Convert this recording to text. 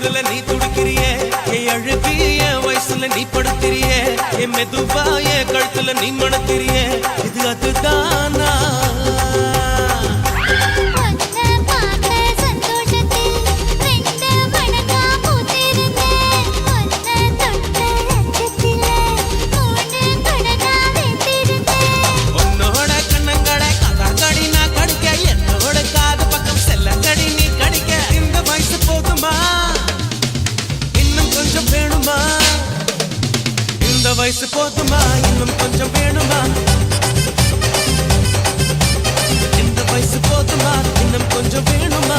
உசுருல நீ துடிக்கிறியே என் அழுகி என் வயசுல நீ படுத்திரியே என் மெதுவா என் கழுத்துல நீ மணத்திரியே இது அதுதானா வயசு போதுமா இன்னும் கொஞ்சம் வேணுமா இந்த வயசு போதுமா இன்னும் கொஞ்சம் வேணுமா